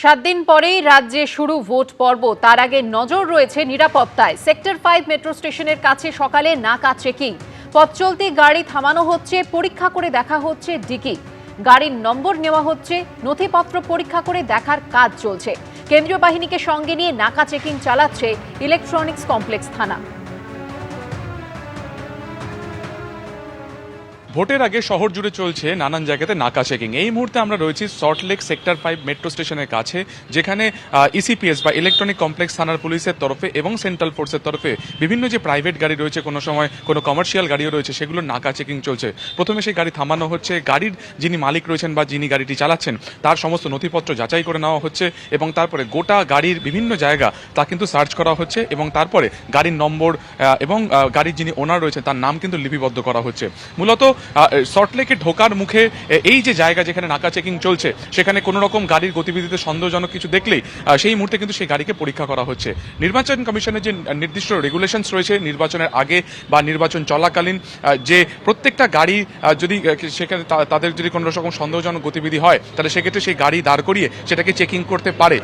7 দিন পরেই রাজ্যে শুরু ভোট পর্ব। তার আগে নজর রয়েছে নিরাপত্তায়। সেক্টর 5 মেট্রো স্টেশনের কাছে সকালে নাকা চেকিং। পথ চলতি গাড়ি থামানো হচ্ছে, পরীক্ষা করে দেখা হচ্ছে ডিকি। গাড়ির নম্বর নেওয়া হচ্ছে, নথিপত্র পরীক্ষা করে দেখার কাজ চলছে। কেন্দ্রীয় বাহিনীকে সঙ্গে নিয়ে নাকা চেকিং চালাচ্ছে ইলেকট্রনিক্স কমপ্লেক্স থানা। ভোটের আগে শহর জুড়ে চলছে নানান জায়গাতে নাকা চেকিং। এই মুহূর্তে আমরা রয়েছি সল্টলেক সেক্টর 5 মেট্রো স্টেশনের কাছে, যেখানে ইসিপিএস বা ইলেকট্রনিক কমপ্লেক্স থানার পুলিশের তরফে এবং সেন্ট্রাল ফোর্সের তরফে বিভিন্ন যে প্রাইভেট গাড়ি রয়েছে, কোনো সময় কোনো কমার্শিয়াল গাড়িও রয়েছে, সেগুলো নাকা চেকিং চলছে। প্রথমে সেই গাড়ি থামানো হচ্ছে, গাড়ির যিনি মালিক রয়েছেন বা যিনি গাড়িটি চালাচ্ছেন তার সমস্ত নথিপত্র যাচাই করে নেওয়া হচ্ছে এবং তারপরে গোটা গাড়ির বিভিন্ন জায়গা তা কিন্তু সার্চ করা হচ্ছে এবং তারপরে গাড়ির নম্বর এবং গাড়ির যিনি ওনার রয়েছেন তার নাম কিন্তু লিপিবদ্ধ করা হচ্ছে। মূলত সল্টলেকে ঢোকার মুখে এই যে জায়গা যেখানে নাকা চেকিং চলছে, সেখানে কোনো রকম গাড়ির গতিবিধিতে সন্দেহজনক কিছু দেখলেই সেই মুহূর্তে কিন্তু সেই গাড়িকে পরীক্ষা করা হচ্ছে। নির্বাচন কমিশনের যে নির্দিষ্ট রেগুলেশনস রয়েছে, নির্বাচনের আগে বা নির্বাচন চলাকালীন যে প্রত্যেকটা গাড়ি যদি সেখানে তাদের যদি কোনো রকম সন্দেহজনক গতিবিধি হয়, তাহলে সেক্ষেত্রে সেই গাড়ি দাঁড় করিয়ে সেটাকে চেকিং করতে পারে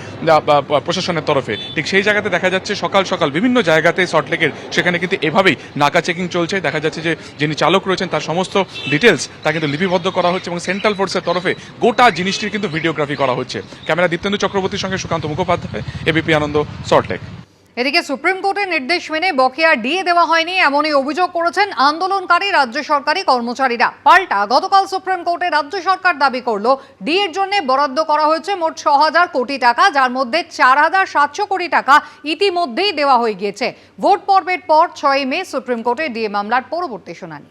প্রশাসনের তরফে। ঠিক সেই জায়গাতে দেখা যাচ্ছে সকাল সকাল বিভিন্ন জায়গাতে সল্টলেকের সেখানে কিন্তু এভাবেই নাকা চেকিং চলছে। দেখা যাচ্ছে যে যিনি চালক রয়েছেন তার সমস্ত ডিটেলস তা কিন্তু লিপিবদ্ধ করা হচ্ছে এবং সেন্ট্রাল ফোর্সের তরফে গোটা জিনিসটির কিন্তু ভিডিওগ্রাফি করা হচ্ছে। ক্যামেরা দীপ্তেন্দু চক্রবর্তীর সঙ্গে সুকান্ত মুখোপাধ্যায়, এবিপি আনন্দ, সল্টলেক। এদিকে সুপ্রিম কোর্টের নির্দেশ মেনে বকেয়া ডিএ দেওয়া হয়নি, এমনই অভিযোগ করেছেন আন্দোলনকারী রাজ্য সরকারি কর্মচারীরা। পাল্টা গতকাল সুপ্রিম কোর্টে রাজ্য সরকার দাবি করলো ডিএর জন্য বরাদ্দ করা হয়েছে মোট 6,000 কোটি টাকা, যার মধ্যে 4,700 কোটি টাকা ইতিমধ্যেই দেওয়া হয়ে গিয়েছে। ভোট পর্বের পর 6 মে সুপ্রিম কোর্টে ডিএ মামলার পরবর্তী শুনানি।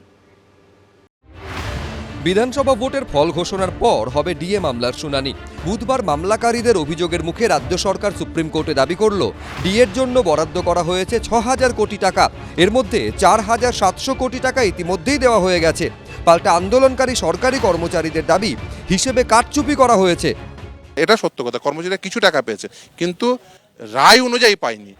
বিধানসভা ভোটের ফল ঘোষণার পর হবে ডিএ মামলার শুনানি। বুধবার মামলাকারীদের অভিযোগের মুখে রাজ্য সরকার সুপ্রিম কোর্টে দাবি করল ডিএর জন্য বরাদ্দ করা হয়েছে 6,000 কোটি টাকা, এর মধ্যে 4,700 কোটি টাকা ইতিমধ্যেই দেওয়া হয়ে গেছে। পাল্টা আন্দোলনকারী সরকারি কর্মচারীদের দাবি হিসেবে কারচুপি করা হয়েছে। এটা সত্য কথা, কর্মচারীরা কিছু টাকা পেয়েছে কিন্তু রায় অনুযায়ী পায়নি।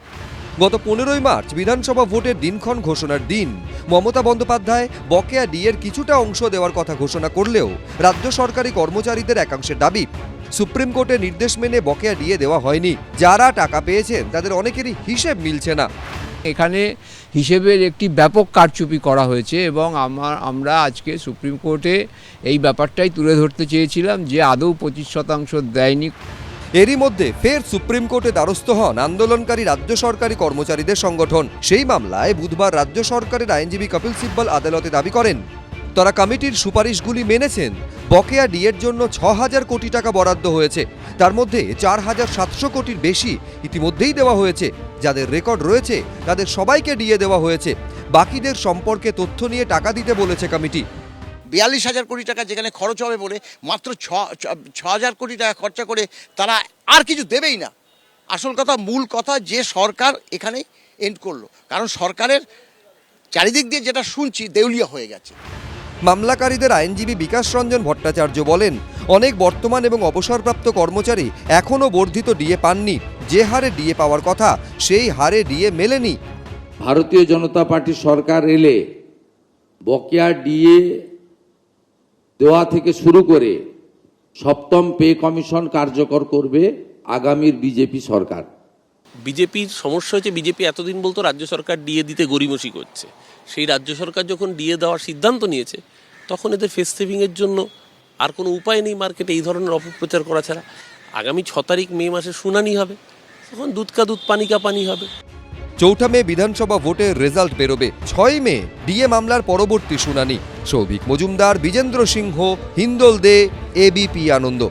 গত 15ই মার্চ বিধানসভা ভোটের দিনক্ষণ ঘোষণার দিন মমতা বন্দ্যোপাধ্যায় বকেয়া ডিএর কিছুটা অংশ দেওয়ার কথা ঘোষণা করলেও রাজ্য সরকারি কর্মচারীদের একাংশের দাবি সুপ্রিম কোর্টের নির্দেশ মেনে বকেয়া ডিএ দেওয়া হয়নি। যারা টাকা পেয়েছেন তাদের অনেকেরই হিসেব মিলছে না। এখানে হিসেবের একটি ব্যাপক কারচুপি করা হয়েছে এবং আমরা আজকে সুপ্রিম কোর্টে এই ব্যাপারটাই তুলে ধরতে চেয়েছিলাম যে আদৌ 25% দেয়নি। এরই মধ্যে ফের সুপ্রিম কোর্টে দ্বারস্থ হন আন্দোলনকারী রাজ্য সরকারি কর্মচারীদের সংগঠন। সেই মামলায় বুধবার রাজ্য সরকারের আইনজীবী কপিল সিব্বল আদালতে দাবি করেন তারা কমিটির সুপারিশগুলি মেনেছেন। বকেয়া ডিএর জন্য 6,000 কোটি টাকা বরাদ্দ হয়েছে, তার মধ্যে 4,700 কোটির বেশি ইতিমধ্যেই দেওয়া হয়েছে। যাদের রেকর্ড রয়েছে তাদের সবাইকে ডিএ দেওয়া হয়েছে। বাকিদের সম্পর্কে তথ্য নিয়ে টাকা দিতে বলেছে কমিটি। 42,000 কোটি টাকা যেখানে খরচ হবে বলে মাত্র 6,000 কোটি টাকা খরচা করে তারা আর কিছু দেবেই না। আসল কথা, মূল কথা যে সরকার এখানে এন্ড করলো, কারণ সরকারের চারিদিক দিয়ে যেটা শুনছি দেউলিয়া হয়ে গেছে। মামলাকারীদের আইনজীবী বিকাশ রঞ্জন ভট্টাচার্য বলেন অনেক বর্তমান এবং অবসরপ্রাপ্ত কর্মচারী এখনও বর্ধিত ডিএ পাননি। যে হারে ডিএ পাওয়ার কথা সেই হারে ডিএ মেলেনি। ভারতীয় জনতা পার্টি সরকার এলে বকেয়া ডিএ দেওয়া থেকে শুরু করে 7ম পে কমিশন কার্যকর করবে আগামীর বিজেপি সরকার। বিজেপির সমস্যা হচ্ছে বিজেপি এতদিন বলতো রাজ্য সরকার ডিএ দিতে গড়িমসি করছে। সেই রাজ্য সরকার যখন ডিএ দেওয়ার সিদ্ধান্ত নিয়েছে তখন এদের ফেস সেভিংয়ের জন্য আর কোনো উপায় নেই মার্কেটে এই ধরনের অপপ্রচার করা ছাড়া। আগামী 6 তারিখ মে মাসে শুনানি হবে, তখন দুধ কা দুধ পানি কা পানি হবে। 4 মে বিধানসভা ভোটের রেজাল্ট বেরোবে। 6 মে ডিএ মামলার পরবর্তী শুনানি। সৌভিক মজুমদার, বিজেন্দ্র সিংহ, হিন্দোল দে, এবিপি আনন্দ।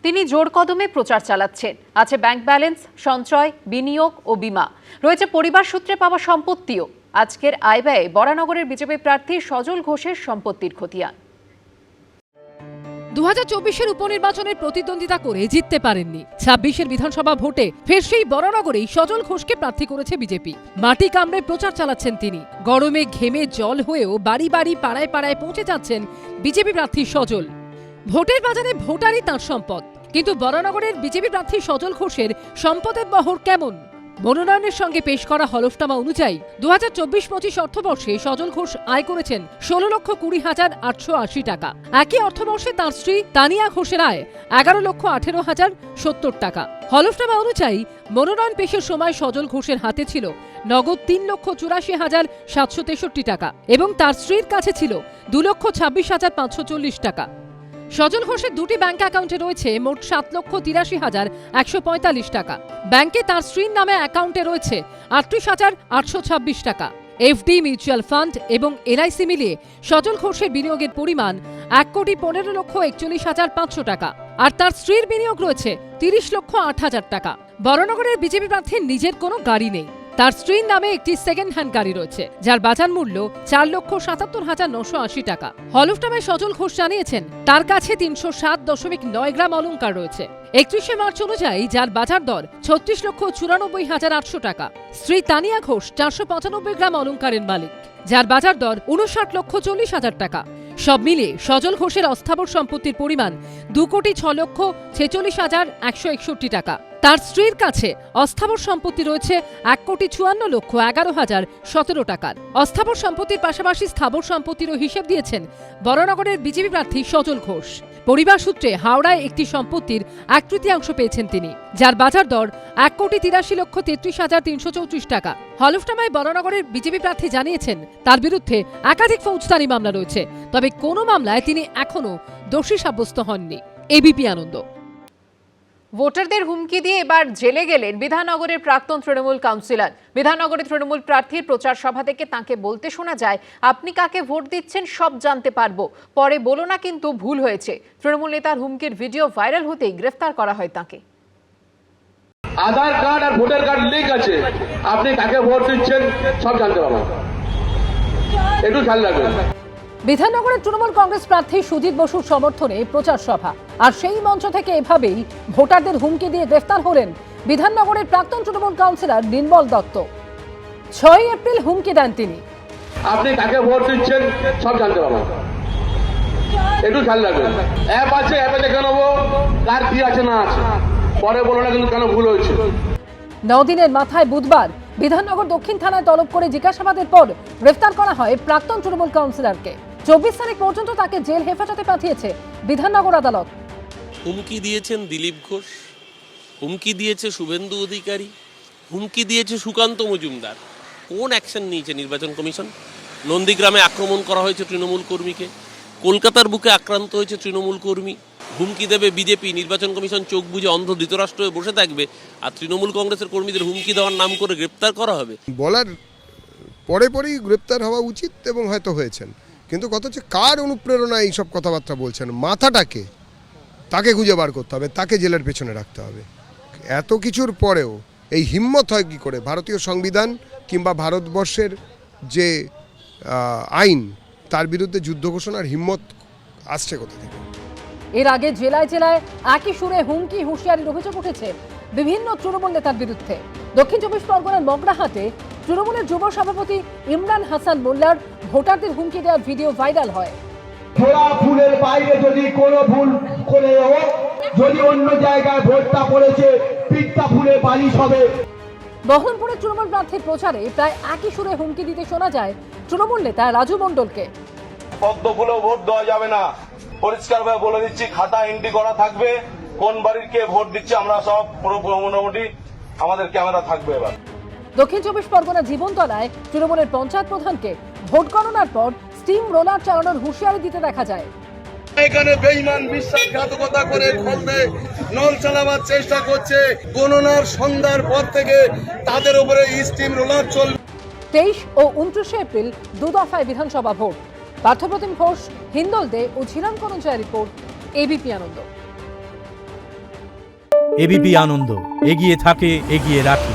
তিনি জোর কদমে প্রচার চালাচ্ছেন। আছে ব্যাংক ব্যালেন্স, সঞ্চয়, বিনিয়োগ ও বীমা। রয়েছে পরিবার সূত্রে পাওয়া সম্পত্তিও। আজকের আয় ব্যয়ে বরানগরের বিজেপি প্রার্থী সজল ঘোষের সম্পত্তির খতিয়ান। 2024-এর উপনির্বাচনের প্রতিদ্বন্দ্বিতা করে জিততে পারেননি। 26-এর বিধানসভা ভোটে ফের সেই বরানগরেই সজল ঘোষকে প্রার্থী করেছে বিজেপি। মাটি কামড়ে প্রচার চালাচ্ছেন তিনি। গরমে ঘেমে জল হয়েও বাড়ি বাড়ি পাড়ায় পাড়ায় পৌঁছে যাচ্ছেন বিজেপি প্রার্থী সজল। ভোটের বাজারে ভোটারই তাঁর সম্পদ, কিন্তু বরানগরের বিজেপি প্রার্থী সজল ঘোষের সম্পদের বহর কেমন? মনোনয়নের সঙ্গে পেশ করা হলফনামা অনুযায়ী 2024-25 অর্থবর্ষে সজল ঘোষ আয় করেছেন 16,20,880 টাকা। একই অর্থবর্ষে তাঁর স্ত্রী তানিয়া ঘোষের আয় 11,18,070 টাকা। হলফনামা অনুযায়ী মনোনয়ন পেশের সময় সজল ঘোষের হাতে ছিল নগদ 3,84,763 টাকা এবং তার স্ত্রীর কাছে ছিল 2,26,540 টাকা। সজল ঘোষের দুটি ব্যাংক অ্যাকাউন্টে রয়েছে মোট 7,83,145 টাকা। ব্যাংকে তার স্ত্রীর নামে অ্যাকাউন্টে রয়েছে 38,826 টাকা। এফডি, মিউচুয়াল ফান্ড এবং এলআইসি মিলিয়ে সজল ঘোষের বিনিয়োগের পরিমাণ 1,15,41,500 টাকা। আর তার স্ত্রীর বিনিয়োগ রয়েছে 30,08,000 টাকা। বরানগরের বিজেপি প্রার্থীর নিজের কোনো গাড়ি নেই। তার স্ত্রীর নামে একটি সেকেন্ড হ্যান্ড গাড়ি রয়েছে, যার বাজার মূল্য 4,77,980 টাকা। হলফনামায় সজল ঘোষ জানিয়েছেন তার কাছে 307.9 গ্রাম অলংকার রয়েছে। 31শে মার্চ অনুযায়ী যার বাজার দর 36,94,800 টাকা। স্ত্রী তানিয়া ঘোষ 495 গ্রাম অলংকারের মালিক, যার বাজার দর 59,40,000 টাকা। সব মিলিয়ে সজল ঘোষের অস্থাবর সম্পত্তির পরিমাণ 2,06,46,161 টাকা। তার স্ত্রীর কাছে অস্থাবর সম্পত্তি রয়েছে 1,54,11,017 টাকার। অস্থাবর সম্পত্তির পাশাপাশি স্থাবর সম্পত্তিরও হিসেব দিয়েছেন বরানগরের বিজেপি প্রার্থী সজল ঘোষ। পরিবার সূত্রে হাওড়ায় একটি সম্পত্তির 1/3 পেয়েছেন তিনি, যার বাজার দর 1,83,33,334 টাকা। হলফনামায় বরানগরের বিজেপি প্রার্থী জানিয়েছেন তার বিরুদ্ধে একাধিক ফৌজদারি মামলা রয়েছে, তবে কোনো মামলায় তিনি এখনও দোষী সাব্যস্ত হননি। এবিপি আনন্দ। ভোটারদের হুমকি দিয়ে এবার জেলে গেলেন বিধাননগরের প্রাক্তন তৃণমূল কাউন্সিলর। বিধাননগরের তৃণমূল প্রার্থীর প্রচার সভা থেকে তাঁকে বলতে শোনা যায়, আপনি কাকে ভোট দিচ্ছেন সব জানতে পারবো, পরে বলো না কিন্তু ভুল হয়েছে। তৃণমূল নেতার হুমকির ভিডিও ভাইরাল হতেই গ্রেফতার করা হয় তাঁকে। আধার কার্ড আর ভোটার কার্ড লিঙ্ক আছে, আপনি কাকে ভোট দিচ্ছেন সব জানতে পারবেন, একটু খেয়াল রাখবেন। বিধাননগরের তৃণমূল কংগ্রেস প্রার্থী সুজিত বসুর সমর্থনে প্রচার সভা, আর সেই মঞ্চ থেকে এভাবেই ভোটারদের হুমকি দিয়ে গ্রেফতার হলেন বিধাননগরের প্রাক্তন তৃণমূল কাউন্সিলর নির্মল দত্ত। 6 এপ্রিল হুমকি দেন তিনি, আপনি কাকে ভোট দিচ্ছেন সব জানতে পারবেন, একটু খেয়াল রাখবেন। অ্যাপ আছে, অ্যাপে দেখে নেবো কার কি আছে না আছে, পরে বলো না কিন্তু কেন ভুল হয়েছে। 9 দিনের মাথায় বুধবার বিধাননগর দক্ষিণ থানায় তলব করে জিজ্ঞাসাবাদের পর গ্রেফতার করা হয় প্রাক্তন তৃণমূল কাউন্সিলরকে। 24 তারিখ পর্যন্ত তাকে জেল হেফাজতে পাঠিয়েছে বিধাননগর আদালত। হুমকি দিয়েছেন দিলীপ ঘোষ, হুমকি দিয়েছে শুভেন্দু অধিকারী, হুমকি দিয়েছে সুকান্ত মজুমদার। কোন অ্যাকশন নিয়েছে নির্বাচন কমিশন? নন্দীগ্রামে আক্রমণ করা হয়েছে তৃণমূল কর্মীকে, কলকাতার বুকে আক্রান্ত হয়েছে তৃণমূল কর্মী। হুমকি দেবে বিজেপি, নির্বাচন কমিশন চোখ বুজে অন্ধ ধৃতরাষ্ট্র হয়ে বসে থাকবে, আর তৃণমূল কংগ্রেসের কর্মীদের হুমকি দেওয়ার নাম করে গ্রেপ্তার করা হবে। বলার পরেই গ্রেপ্তার হওয়া উচিত এবং হয়তো হয়েছেন, কিন্তু কথা হচ্ছে কার অনুপ্রেরণা এইসব কথাবার্তা বলছেন, মাথাটাকে তাকে খুঁজে বার করতে হবে, তাকে জেলের পেছনে রাখতে হবে। এত কিছুর পরেও এই হিম্মত হয় কী করে? ভারতীয় সংবিধান কিংবা ভারতবর্ষের যে আইন, তার বিরুদ্ধে যুদ্ধ ঘোষণার হিম্মত আসছে কোথা থেকে? এর আগে জেলায় জেলায় একই সুরে হুমকি হুঁশিয়ারির অভিযোগ উঠেছে বিভিন্ন তৃণমূল নেতার বিরুদ্ধে। দক্ষিণ 24 পরগনার মগরাহাটে তৃণমূলের যুব সভাপতি ইমরান হাসান মোল্লার ভোটারদের হুমকি দেওয়ার ভিডিও ভাইরাল হয়। জোড়া ফুলের বাইরে যদি কোনো ভুল করে হোক, যদি অন্য জায়গায় ভোটটা পড়েছে, পিঠটা ফুলে বালিশ হবে। বহরমপুরের তৃণমূল প্রার্থীর প্রচারে প্রায় একই সুরে হুমকি দিতে শোনা যায় তৃণমূল নেতা রাজু মণ্ডলকে। পদ্ম ফুলেও ভোট দেওয়া যাবে না, পরিষ্কারভাবে বলে দিচ্ছি, খাতা এন্ট্রি করা থাকবে, কোন বাড়ির কে ভোট দিচ্ছে আমরা সব পুরো মোটামুটি আমাদের ক্যামেরা থাকবে। এবার দক্ষিণ 24 পরগনা জীবনতলায় তৃণমূলের পঞ্চায়েত প্রধানকে ভোট গণনার পর স্টিম রোলার চালানোর হুঁশিয়ারি দিতে দেখা যায়। এখানে বেঈমান বিশ্বাসঘাতকতা করে খলবে নল চালাবার চেষ্টা করছে, গণনার সন্ধ্যার পর থেকে তাদের উপরে স্টিম রোলার চলবে। 23 ও 29 এপ্রিল 2 দফায় বিধানসভা ভোট। পার্থপ্রতিম ঘোষ, হিন্দল দে ও ঝিলাম করঞ্জয়ের রিপোর্ট, এবিপি আনন্দ। এবিপি আনন্দ, এগিয়ে থাকে, এগিয়ে রাখে।